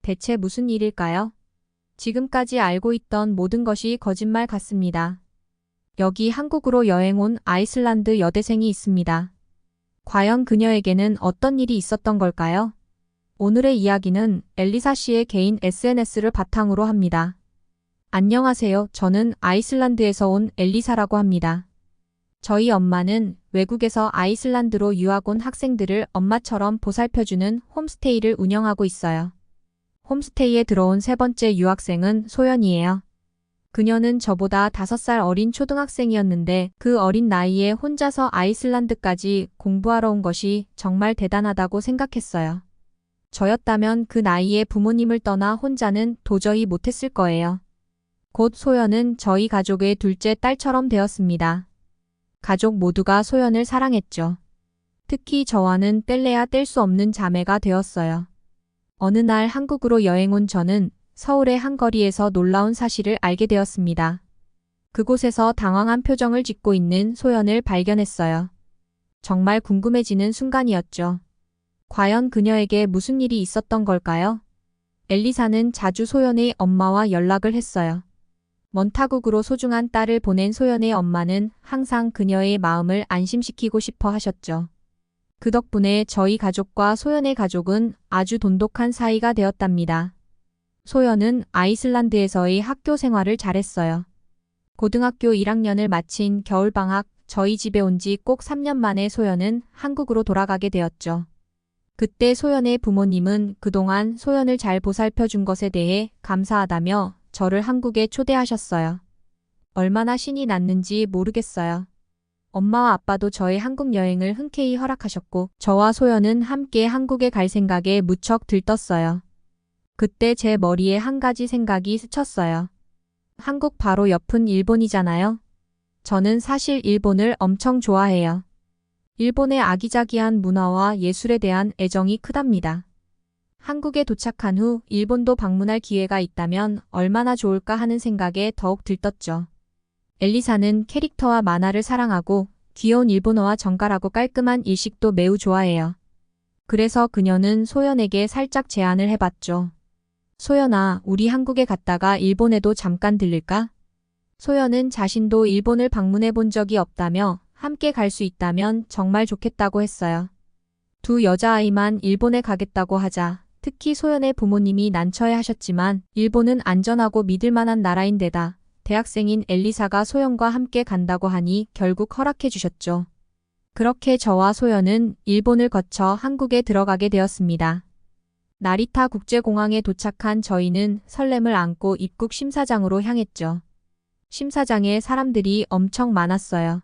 대체 무슨 일일까요? 지금까지 알고 있던 모든 것이 거짓말 같습니다. 여기 한국으로 여행 온 아이슬란드 여대생이 있습니다. 과연 그녀에게는 어떤 일이 있었던 걸까요? 오늘의 이야기는 엘리사 씨의 개인 SNS를 바탕으로 합니다. 안녕하세요. 저는 아이슬란드에서 온 엘리사라고 합니다. 저희 엄마는 외국에서 아이슬란드로 유학 온 학생들을 엄마처럼 보살펴주는 홈스테이를 운영하고 있어요. 홈스테이에 들어온 세 번째 유학생은 소연이에요. 그녀는 저보다 5살 어린 초등학생이었는데 그 어린 나이에 혼자서 아이슬란드까지 공부하러 온 것이 정말 대단하다고 생각했어요. 저였다면 그 나이에 부모님을 떠나 혼자는 도저히 못했을 거예요. 곧 소연은 저희 가족의 둘째 딸처럼 되었습니다. 가족 모두가 소연을 사랑했죠. 특히 저와는 뗄래야 뗄 수 없는 자매가 되었어요. 어느 날 한국으로 여행 온 저는 서울의 한 거리에서 놀라운 사실을 알게 되었습니다. 그곳에서 당황한 표정을 짓고 있는 소연을 발견했어요. 정말 궁금해지는 순간이었죠. 과연 그녀에게 무슨 일이 있었던 걸까요? 엘리사는 자주 소연의 엄마와 연락을 했어요. 먼 타국으로 소중한 딸을 보낸 소연의 엄마는 항상 그녀의 마음을 안심시키고 싶어 하셨죠. 그 덕분에 저희 가족과 소연의 가족은 아주 돈독한 사이가 되었답니다. 소연은 아이슬란드에서의 학교 생활을 잘했어요. 고등학교 1학년을 마친 겨울방학 저희 집에 온 지 꼭 3년 만에 소연은 한국으로 돌아가게 되었죠. 그때 소연의 부모님은 그동안 소연을 잘 보살펴 준 것에 대해 감사하다며 저를 한국에 초대하셨어요. 얼마나 신이 났는지 모르겠어요. 엄마와 아빠도 저의 한국 여행을 흔쾌히 허락하셨고 저와 소연은 함께 한국에 갈 생각에 무척 들떴어요. 그때 제 머리에 한 가지 생각이 스쳤어요. 한국 바로 옆은 일본이잖아요. 저는 사실 일본을 엄청 좋아해요. 일본의 아기자기한 문화와 예술에 대한 애정이 크답니다. 한국에 도착한 후 일본도 방문할 기회가 있다면 얼마나 좋을까 하는 생각에 더욱 들떴죠. 엘리사는 캐릭터와 만화를 사랑하고 귀여운 일본어와 정갈하고 깔끔한 일식도 매우 좋아해요. 그래서 그녀는 소연에게 살짝 제안을 해봤죠. 소연아, 우리 한국에 갔다가 일본에도 잠깐 들릴까? 소연은 자신도 일본을 방문해 본 적이 없다며 함께 갈 수 있다면 정말 좋겠다고 했어요. 두 여자아이만 일본에 가겠다고 하자 특히 소연의 부모님이 난처해 하셨지만 일본은 안전하고 믿을 만한 나라인데다 대학생인 엘리사가 소연과 함께 간다고 하니 결국 허락해 주셨죠. 그렇게 저와 소연은 일본을 거쳐 한국에 들어가게 되었습니다. 나리타 국제공항에 도착한 저희는 설렘을 안고 입국 심사장으로 향했죠. 심사장에 사람들이 엄청 많았어요.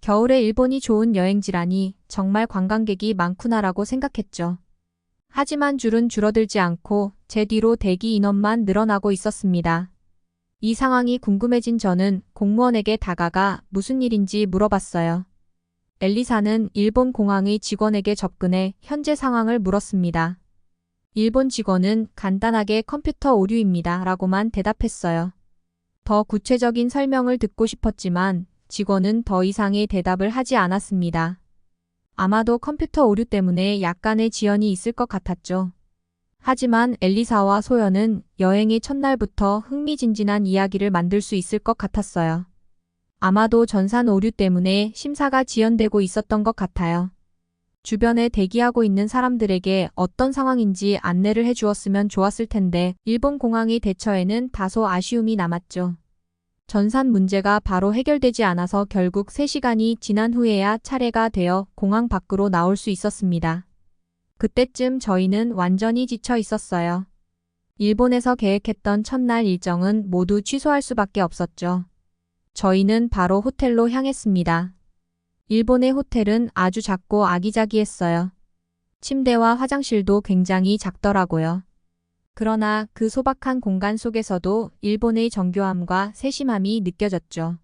겨울에 일본이 좋은 여행지라니 정말 관광객이 많구나라고 생각했죠. 하지만 줄은 줄어들지 않고 제 뒤로 대기 인원만 늘어나고 있었습니다. 이 상황이 궁금해진 저는 공무원에게 다가가 무슨 일인지 물어봤어요. 엘리사는 일본 공항의 직원에게 접근해 현재 상황을 물었습니다. 일본 직원은 간단하게 컴퓨터 오류입니다 라고만 대답했어요. 더 구체적인 설명을 듣고 싶었지만 직원은 더 이상의 대답을 하지 않았습니다. 아마도 컴퓨터 오류 때문에 약간의 지연이 있을 것 같았죠. 하지만 엘리사와 소연은 여행의 첫날부터 흥미진진한 이야기를 만들 수 있을 것 같았어요. 아마도 전산 오류 때문에 심사가 지연되고 있었던 것 같아요. 주변에 대기하고 있는 사람들에게 어떤 상황인지 안내를 해주었으면 좋았을 텐데 일본 공항의 대처에는 다소 아쉬움이 남았죠. 전산 문제가 바로 해결되지 않아서 결국 3시간이 지난 후에야 차례가 되어 공항 밖으로 나올 수 있었습니다. 그때쯤 저희는 완전히 지쳐 있었어요. 일본에서 계획했던 첫날 일정은 모두 취소할 수밖에 없었죠. 저희는 바로 호텔로 향했습니다. 일본의 호텔은 아주 작고 아기자기했어요. 침대와 화장실도 굉장히 작더라고요. 그러나 그 소박한 공간 속에서도 일본의 정교함과 세심함이 느껴졌죠.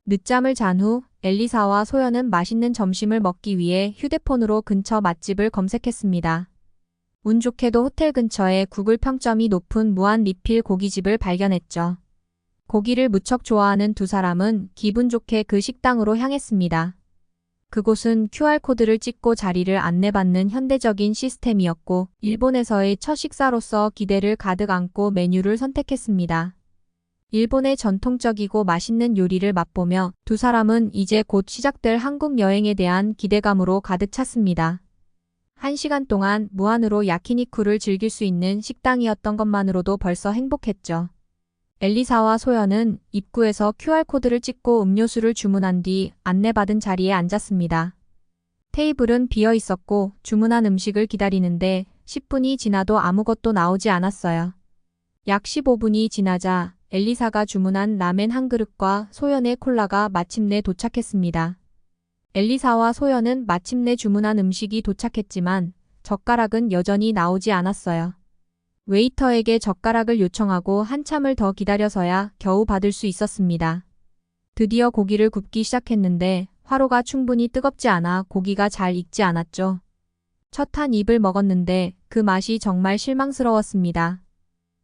늦잠을 잔 후 엘리사와 소연은 맛있는 점심을 먹기 위해 휴대폰으로 근처 맛집을 검색했습니다. 운 좋게도 호텔 근처에 구글 평점이 높은 무한 리필 고깃집을 발견했죠. 고기를 무척 좋아하는 두 사람은 기분 좋게 그 식당으로 향했습니다. 그곳은 QR코드를 찍고 자리를 안내받는 현대적인 시스템이었고, 일본에서의 첫 식사로서 기대를 가득 안고 메뉴를 선택했습니다. 일본의 전통적이고 맛있는 요리를 맛보며 두 사람은 이제 곧 시작될 한국 여행에 대한 기대감으로 가득 찼습니다. 1시간 동안 무한으로 야키니쿠를 즐길 수 있는 식당이었던 것만으로도 벌써 행복했죠. 엘리사와 소연은 입구에서 QR코드를 찍고 음료수를 주문한 뒤 안내받은 자리에 앉았습니다. 테이블은 비어 있었고 주문한 음식을 기다리는데 10분이 지나도 아무것도 나오지 않았어요. 약 15분이 지나자 엘리사가 주문한 라멘 한 그릇과 소연의 콜라가 마침내 도착했습니다. 엘리사와 소연은 마침내 주문한 음식이 도착했지만 젓가락은 여전히 나오지 않았어요. 웨이터에게 젓가락을 요청하고 한참을 더 기다려서야 겨우 받을 수 있었습니다. 드디어 고기를 굽기 시작했는데 화로가 충분히 뜨겁지 않아 고기가 잘 익지 않았죠. 첫 한 입을 먹었는데 그 맛이 정말 실망스러웠습니다.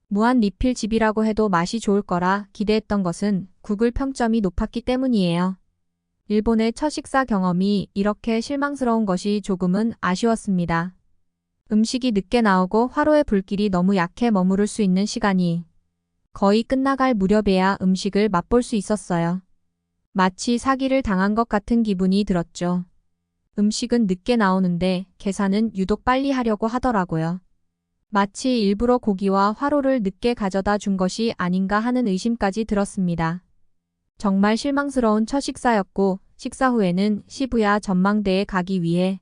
무한 리필집이라고 해도 맛이 좋을 거라 기대했던 것은 구글 평점이 높았기 때문이에요. 일본의 첫 식사 경험이 이렇게 실망스러운 것이 조금은 아쉬웠습니다. 음식이 늦게 나오고 화로의 불길이 너무 약해 머무를 수 있는 시간이 거의 끝나갈 무렵에야 음식을 맛볼 수 있었어요. 마치 사기를 당한 것 같은 기분이 들었죠. 음식은 늦게 나오는데 계산은 유독 빨리 하려고 하더라고요. 마치 일부러 고기와 화로를 늦게 가져다 준 것이 아닌가 하는 의심까지 들었습니다. 정말 실망스러운 첫 식사였고 식사 후에는 시부야 전망대에 가기 위해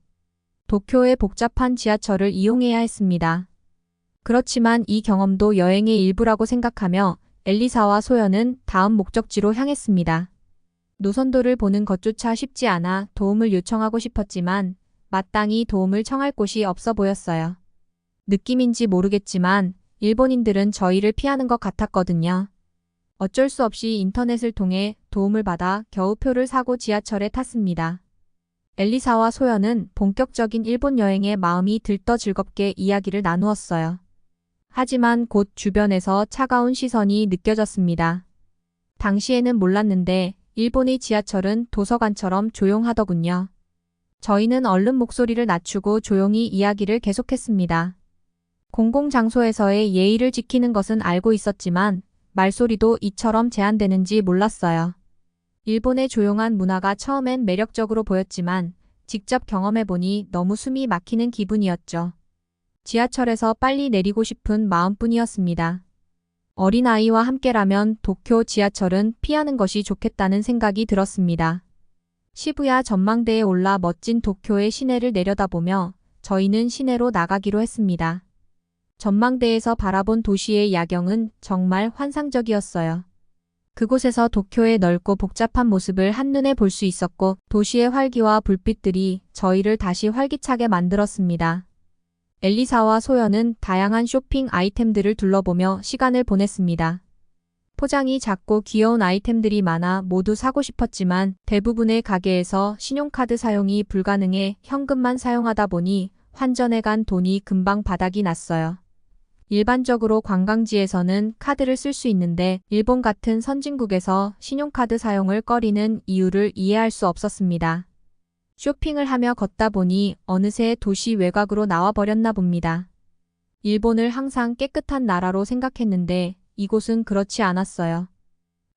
도쿄의 복잡한 지하철을 이용해야 했습니다. 그렇지만 이 경험도 여행의 일부라고 생각하며 엘리사와 소연은 다음 목적지로 향했습니다. 노선도를 보는 것조차 쉽지 않아 도움을 요청하고 싶었지만 마땅히 도움을 청할 곳이 없어 보였어요. 느낌인지 모르겠지만 일본인들은 저희를 피하는 것 같았거든요. 어쩔 수 없이 인터넷을 통해 도움을 받아 겨우 표를 사고 지하철에 탔습니다. 엘리사와 소연은 본격적인 일본 여행에 마음이 들떠 즐겁게 이야기를 나누었어요. 하지만 곧 주변에서 차가운 시선이 느껴졌습니다. 당시에는 몰랐는데 일본의 지하철은 도서관처럼 조용하더군요. 저희는 얼른 목소리를 낮추고 조용히 이야기를 계속했습니다. 공공장소에서의 예의를 지키는 것은 알고 있었지만 말소리도 이처럼 제한되는지 몰랐어요. 일본의 조용한 문화가 처음엔 매력적으로 보였지만 직접 경험해보니 너무 숨이 막히는 기분이었죠. 지하철에서 빨리 내리고 싶은 마음뿐이었습니다. 어린아이와 함께라면 도쿄 지하철은 피하는 것이 좋겠다는 생각이 들었습니다. 시부야 전망대에 올라 멋진 도쿄의 시내를 내려다보며 저희는 시내로 나가기로 했습니다. 전망대에서 바라본 도시의 야경은 정말 환상적이었어요. 그곳에서 도쿄의 넓고 복잡한 모습을 한눈에 볼 수 있었고 도시의 활기와 불빛들이 저희를 다시 활기차게 만들었습니다. 엘리사와 소연은 다양한 쇼핑 아이템들을 둘러보며 시간을 보냈습니다. 포장이 작고 귀여운 아이템들이 많아 모두 사고 싶었지만 대부분의 가게에서 신용카드 사용이 불가능해 현금만 사용하다 보니 환전해 간 돈이 금방 바닥이 났어요. 일반적으로 관광지에서는 카드를 쓸 수 있는데 일본 같은 선진국에서 신용카드 사용을 꺼리는 이유를 이해할 수 없었습니다. 쇼핑을 하며 걷다 보니 어느새 도시 외곽으로 나와버렸나 봅니다. 일본을 항상 깨끗한 나라로 생각했는데 이곳은 그렇지 않았어요.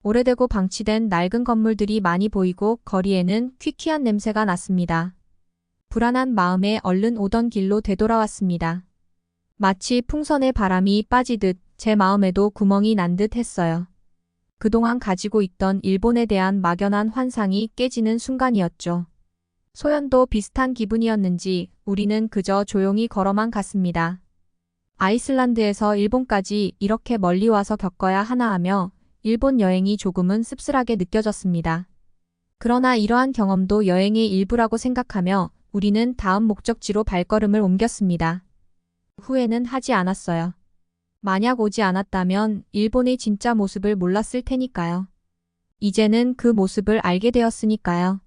오래되고 방치된 낡은 건물들이 많이 보이고 거리에는 퀴퀴한 냄새가 났습니다. 불안한 마음에 얼른 오던 길로 되돌아왔습니다. 마치 풍선에 바람이 빠지듯 제 마음에도 구멍이 난 듯 했어요. 그동안 가지고 있던 일본에 대한 막연한 환상이 깨지는 순간이었죠. 소연도 비슷한 기분이었는지 우리는 그저 조용히 걸어만 갔습니다. 아이슬란드에서 일본까지 이렇게 멀리 와서 겪어야 하나 하며 일본 여행이 조금은 씁쓸하게 느껴졌습니다. 그러나 이러한 경험도 여행의 일부라고 생각하며 우리는 다음 목적지로 발걸음을 옮겼습니다. 후회는 하지 않았어요. 만약 오지 않았다면 일본의 진짜 모습을 몰랐을 테니까요. 이제는 그 모습을 알게 되었으니까요.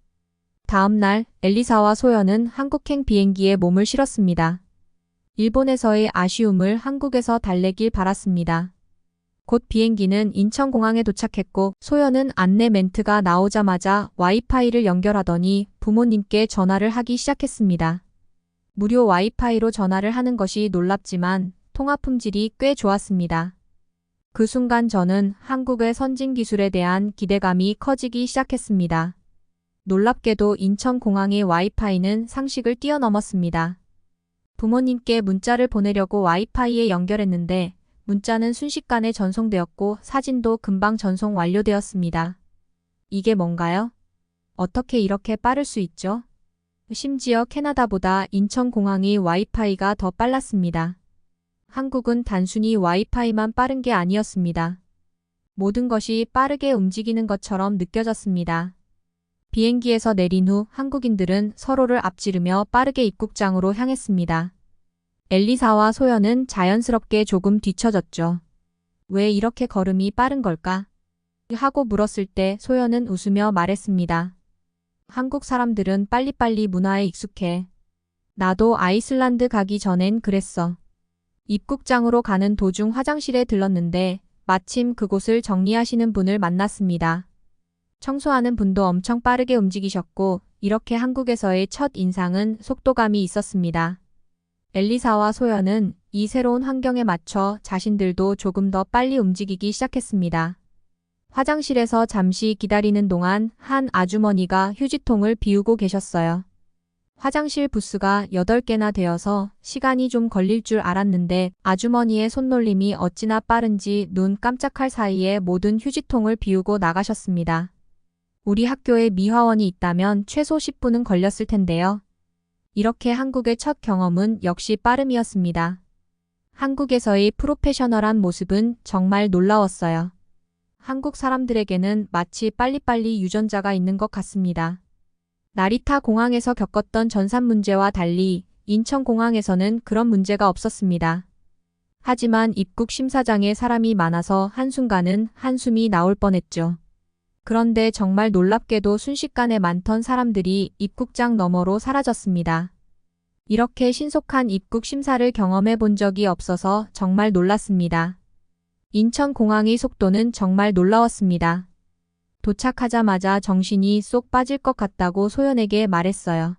다음 날 엘리사와 소연은 한국행 비행기에 몸을 실었습니다. 일본에서의 아쉬움을 한국에서 달래길 바랐습니다. 곧 비행기는 인천공항에 도착했고 소연은 안내 멘트가 나오자마자 와이파이를 연결하더니 부모님께 전화를 하기 시작했습니다. 무료 와이파이로 전화를 하는 것이 놀랍지만 통화 품질이 꽤 좋았습니다. 그 순간 저는 한국의 선진 기술에 대한 기대감이 커지기 시작했습니다. 놀랍게도 인천공항의 와이파이는 상식을 뛰어넘었습니다. 부모님께 문자를 보내려고 와이파이에 연결했는데 문자는 순식간에 전송되었고 사진도 금방 전송 완료되었습니다. 이게 뭔가요? 어떻게 이렇게 빠를 수 있죠? 심지어 캐나다보다 인천공항의 와이파이가 더 빨랐습니다. 한국은 단순히 와이파이만 빠른 게 아니었습니다. 모든 것이 빠르게 움직이는 것처럼 느껴졌습니다. 비행기에서 내린 후 한국인들은 서로를 앞지르며 빠르게 입국장으로 향했습니다. 엘리사와 소연은 자연스럽게 조금 뒤처졌죠. 왜 이렇게 걸음이 빠른 걸까? 하고 물었을 때 소연은 웃으며 말했습니다. 한국 사람들은 빨리빨리 문화에 익숙해. 나도 아이슬란드 가기 전엔 그랬어. 입국장으로 가는 도중 화장실에 들렀는데 마침 그곳을 정리하시는 분을 만났습니다. 청소하는 분도 엄청 빠르게 움직이셨고 이렇게 한국에서의 첫 인상은 속도감이 있었습니다. 엘리사와 소연은 이 새로운 환경에 맞춰 자신들도 조금 더 빨리 움직이기 시작했습니다. 화장실에서 잠시 기다리는 동안 한 아주머니가 휴지통을 비우고 계셨어요. 화장실 부스가 8개나 되어서 시간이 좀 걸릴 줄 알았는데 아주머니의 손놀림이 어찌나 빠른지 눈 깜짝할 사이에 모든 휴지통을 비우고 나가셨습니다. 우리 학교에 미화원이 있다면 최소 10분은 걸렸을 텐데요. 이렇게 한국의 첫 경험은 역시 빠름이었습니다. 한국에서의 프로페셔널한 모습은 정말 놀라웠어요. 한국 사람들에게는 마치 빨리빨리 유전자가 있는 것 같습니다. 나리타 공항에서 겪었던 전산 문제와 달리 인천공항에서는 그런 문제가 없었습니다. 하지만 입국 심사장에 사람이 많아서 한순간은 한숨이 나올 뻔했죠. 그런데 정말 놀랍게도 순식간에 많던 사람들이 입국장 너머로 사라졌습니다. 이렇게 신속한 입국 심사를 경험해 본 적이 없어서 정말 놀랐습니다. 인천공항의 속도는 정말 놀라웠습니다. 도착하자마자 정신이 쏙 빠질 것 같다고 소연에게 말했어요.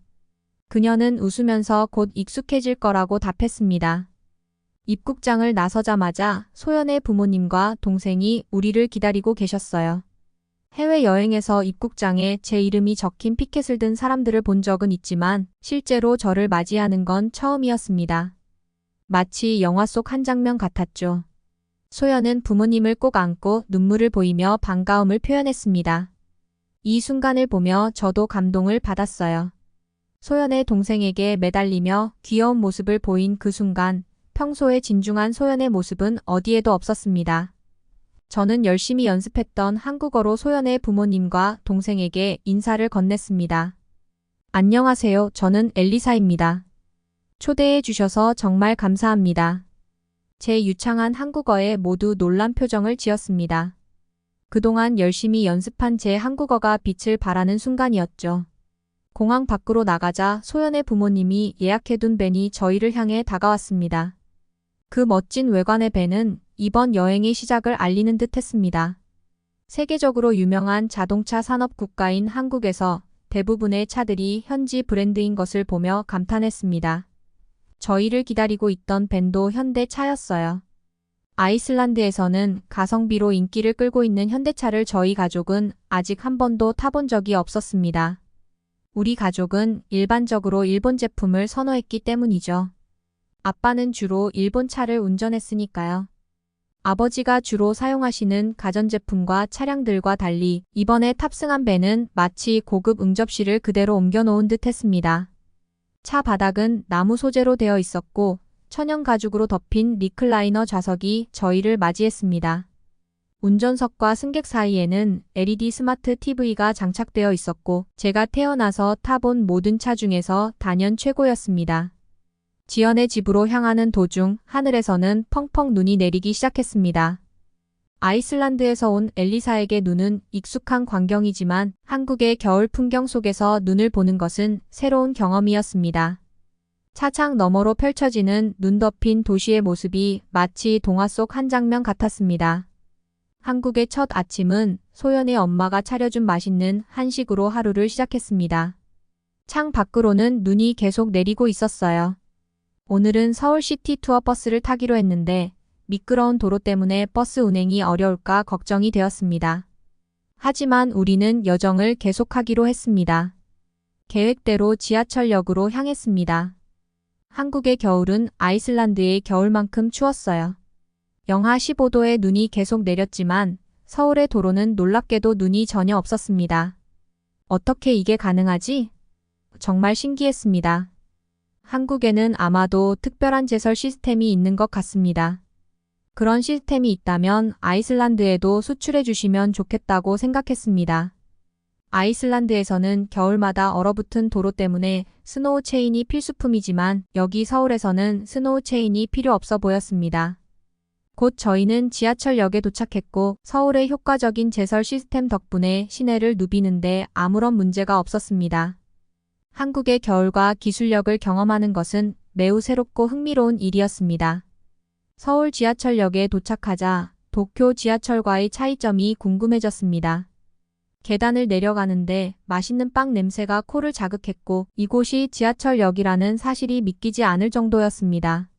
그녀는 웃으면서 곧 익숙해질 거라고 답했습니다. 입국장을 나서자마자 소연의 부모님과 동생이 우리를 기다리고 계셨어요. 해외여행에서 입국장에 제 이름이 적힌 피켓을 든 사람들을 본 적은 있지만 실제로 저를 맞이하는 건 처음이었습니다. 마치 영화 속 한 장면 같았죠. 소연은 부모님을 꼭 안고 눈물을 보이며 반가움을 표현했습니다. 이 순간을 보며 저도 감동을 받았어요. 소연의 동생에게 매달리며 귀여운 모습을 보인 그 순간 평소에 진중한 소연의 모습은 어디에도 없었습니다. 저는 열심히 연습했던 한국어로 소연의 부모님과 동생에게 인사를 건넸습니다. 안녕하세요. 저는 엘리사입니다. 초대해 주셔서 정말 감사합니다. 제 유창한 한국어에 모두 놀란 표정을 지었습니다. 그동안 열심히 연습한 제 한국어가 빛을 발하는 순간이었죠. 공항 밖으로 나가자 소연의 부모님이 예약해둔 밴이 저희를 향해 다가왔습니다. 그 멋진 외관의 밴은 이번 여행의 시작을 알리는 듯 했습니다. 세계적으로 유명한 자동차 산업 국가인 한국에서 대부분의 차들이 현지 브랜드인 것을 보며 감탄했습니다. 저희를 기다리고 있던 밴도 현대차였어요. 아이슬란드에서는 가성비로 인기를 끌고 있는 현대차를 저희 가족은 아직 한 번도 타본 적이 없었습니다. 우리 가족은 일반적으로 일본 제품을 선호했기 때문이죠. 아빠는 주로 일본 차를 운전했으니까요. 아버지가 주로 사용하시는 가전제품과 차량들과 달리 이번에 탑승한 밴은 마치 고급 응접실을 그대로 옮겨놓은 듯 했습니다. 차 바닥은 나무 소재로 되어 있었고 천연 가죽으로 덮인 리클라이너 좌석이 저희를 맞이했습니다. 운전석과 승객 사이에는 LED 스마트 TV가 장착되어 있었고 제가 태어나서 타본 모든 차 중에서 단연 최고였습니다. 지연의 집으로 향하는 도중 하늘에서는 펑펑 눈이 내리기 시작했습니다. 아이슬란드에서 온 엘리사에게 눈은 익숙한 광경이지만 한국의 겨울 풍경 속에서 눈을 보는 것은 새로운 경험이었습니다. 차창 너머로 펼쳐지는 눈 덮인 도시의 모습이 마치 동화 속 한 장면 같았습니다. 한국의 첫 아침은 소연의 엄마가 차려준 맛있는 한식으로 하루를 시작했습니다. 창 밖으로는 눈이 계속 내리고 있었어요. 오늘은 서울시티 투어 버스를 타기로 했는데 미끄러운 도로 때문에 버스 운행이 어려울까 걱정이 되었습니다. 하지만 우리는 여정을 계속하기로 했습니다. 계획대로 지하철역으로 향했습니다. 한국의 겨울은 아이슬란드의 겨울만큼 추웠어요. 영하 15도의 눈이 계속 내렸지만 서울의 도로는 놀랍게도 눈이 전혀 없었습니다. 어떻게 이게 가능하지? 정말 신기했습니다. 한국에는 아마도 특별한 제설 시스템이 있는 것 같습니다. 그런 시스템이 있다면 아이슬란드에도 수출해 주시면 좋겠다고 생각했습니다. 아이슬란드에서는 겨울마다 얼어붙은 도로 때문에 스노우 체인이 필수품이지만 여기 서울에서는 스노우 체인이 필요 없어 보였습니다. 곧 저희는 지하철역에 도착했고 서울의 효과적인 제설 시스템 덕분에 시내를 누비는데 아무런 문제가 없었습니다. 한국의 겨울과 기술력을 경험하는 것은 매우 새롭고 흥미로운 일이었습니다. 서울 지하철역에 도착하자 도쿄 지하철과의 차이점이 궁금해졌습니다. 계단을 내려가는데 맛있는 빵 냄새가 코를 자극했고 이곳이 지하철역이라는 사실이 믿기지 않을 정도였습니다.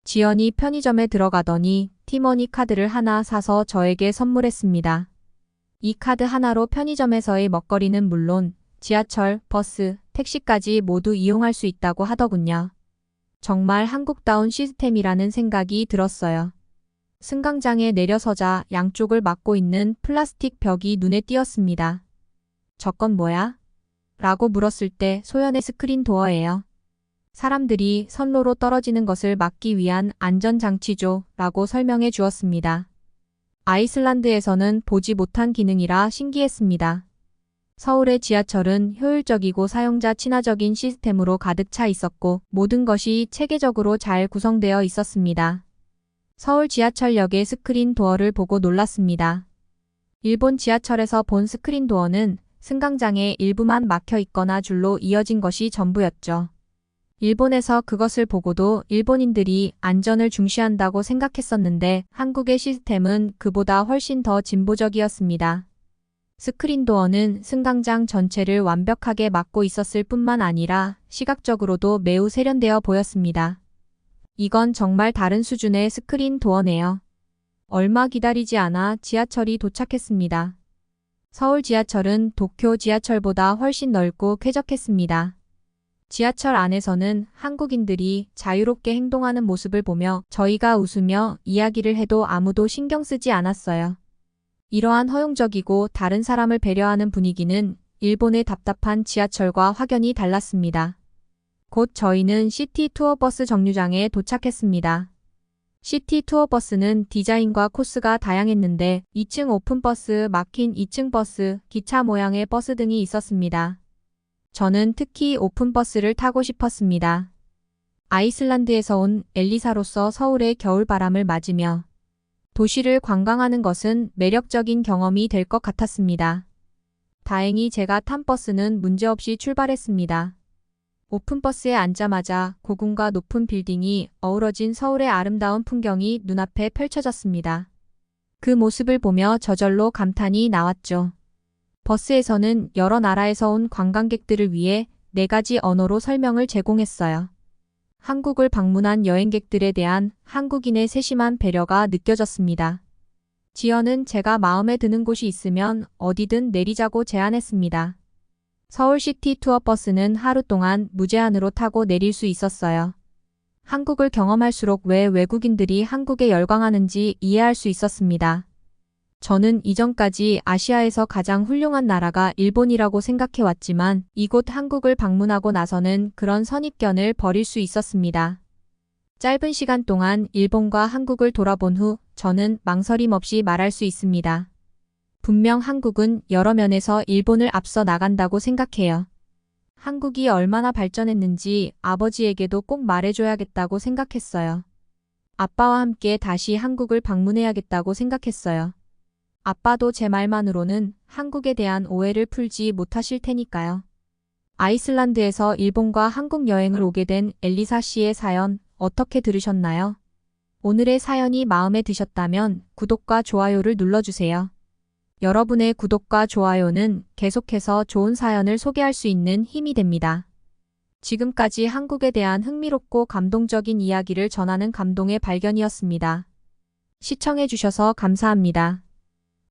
지연이 편의점에 들어가더니 티머니 카드를 하나 사서 저에게 선물했습니다. 이 카드 하나로 편의점에서의 먹거리는 물론 지하철, 버스, 택시까지 모두 이용할 수 있다고 하더군요. 정말 한국다운 시스템이라는 생각이 들었어요. 승강장에 내려서자 양쪽을 막고 있는 플라스틱 벽이 눈에 띄었습니다. 저건 뭐야? 라고 물었을 때 소연의 스크린 도어예요. 사람들이 선로로 떨어지는 것을 막기 위한 안전장치죠 라고 설명해 주었습니다. 아이슬란드에서는 보지 못한 기능이라 신기했습니다. 서울의 지하철은 효율적이고 사용자 친화적인 시스템으로 가득 차 있었고 모든 것이 체계적으로 잘 구성되어 있었습니다. 서울 지하철역의 스크린 도어를 보고 놀랐습니다. 일본 지하철에서 본 스크린 도어는 승강장의 일부만 막혀 있거나 줄로 이어진 것이 전부였죠. 일본에서 그것을 보고도 일본인들이 안전을 중시한다고 생각했었는데 한국의 시스템은 그보다 훨씬 더 진보적이었습니다. 스크린 도어는 승강장 전체를 완벽하게 막고 있었을 뿐만 아니라 시각적으로도 매우 세련되어 보였습니다. 이건 정말 다른 수준의 스크린 도어네요. 얼마 기다리지 않아 지하철이 도착했습니다. 서울 지하철은 도쿄 지하철보다 훨씬 넓고 쾌적했습니다. 지하철 안에서는 한국인들이 자유롭게 행동하는 모습을 보며 저희가 웃으며 이야기를 해도 아무도 신경 쓰지 않았어요. 이러한 허용적이고 다른 사람을 배려하는 분위기는 일본의 답답한 지하철과 확연히 달랐습니다. 곧 저희는 시티 투어버스 정류장에 도착했습니다. 시티 투어버스는 디자인과 코스가 다양했는데 2층 오픈버스, 막힌 2층 버스, 기차 모양의 버스 등이 있었습니다. 저는 특히 오픈버스를 타고 싶었습니다. 아이슬란드에서 온 엘리사로서 서울의 겨울바람을 맞으며 도시를 관광하는 것은 매력적인 경험이 될 것 같았습니다. 다행히 제가 탄 버스는 문제없이 출발했습니다. 오픈버스에 앉자마자 고궁과 높은 빌딩이 어우러진 서울의 아름다운 풍경이 눈앞에 펼쳐졌습니다. 그 모습을 보며 저절로 감탄이 나왔죠. 버스에서는 여러 나라에서 온 관광객들을 위해 4가지 언어로 설명을 제공했어요. 한국을 방문한 여행객들에 대한 한국인의 세심한 배려가 느껴졌습니다. 지연은 제가 마음에 드는 곳이 있으면 어디든 내리자고 제안했습니다. 서울시티 투어버스는 하루 동안 무제한으로 타고 내릴 수 있었어요. 한국을 경험할수록 왜 외국인들이 한국에 열광하는지 이해할 수 있었습니다. 저는 이전까지 아시아에서 가장 훌륭한 나라가 일본이라고 생각해왔지만 이곳 한국을 방문하고 나서는 그런 선입견을 버릴 수 있었습니다. 짧은 시간 동안 일본과 한국을 돌아본 후 저는 망설임 없이 말할 수 있습니다. 분명 한국은 여러 면에서 일본을 앞서 나간다고 생각해요. 한국이 얼마나 발전했는지 아버지에게도 꼭 말해줘야겠다고 생각했어요. 아빠와 함께 다시 한국을 방문해야겠다고 생각했어요. 아빠도 제 말만으로는 한국에 대한 오해를 풀지 못하실 테니까요. 아이슬란드에서 일본과 한국 여행을 오게 된 엘리사 씨의 사연 어떻게 들으셨나요? 오늘의 사연이 마음에 드셨다면 구독과 좋아요를 눌러주세요. 여러분의 구독과 좋아요는 계속해서 좋은 사연을 소개할 수 있는 힘이 됩니다. 지금까지 한국에 대한 흥미롭고 감동적인 이야기를 전하는 감동의 발견이었습니다. 시청해주셔서 감사합니다.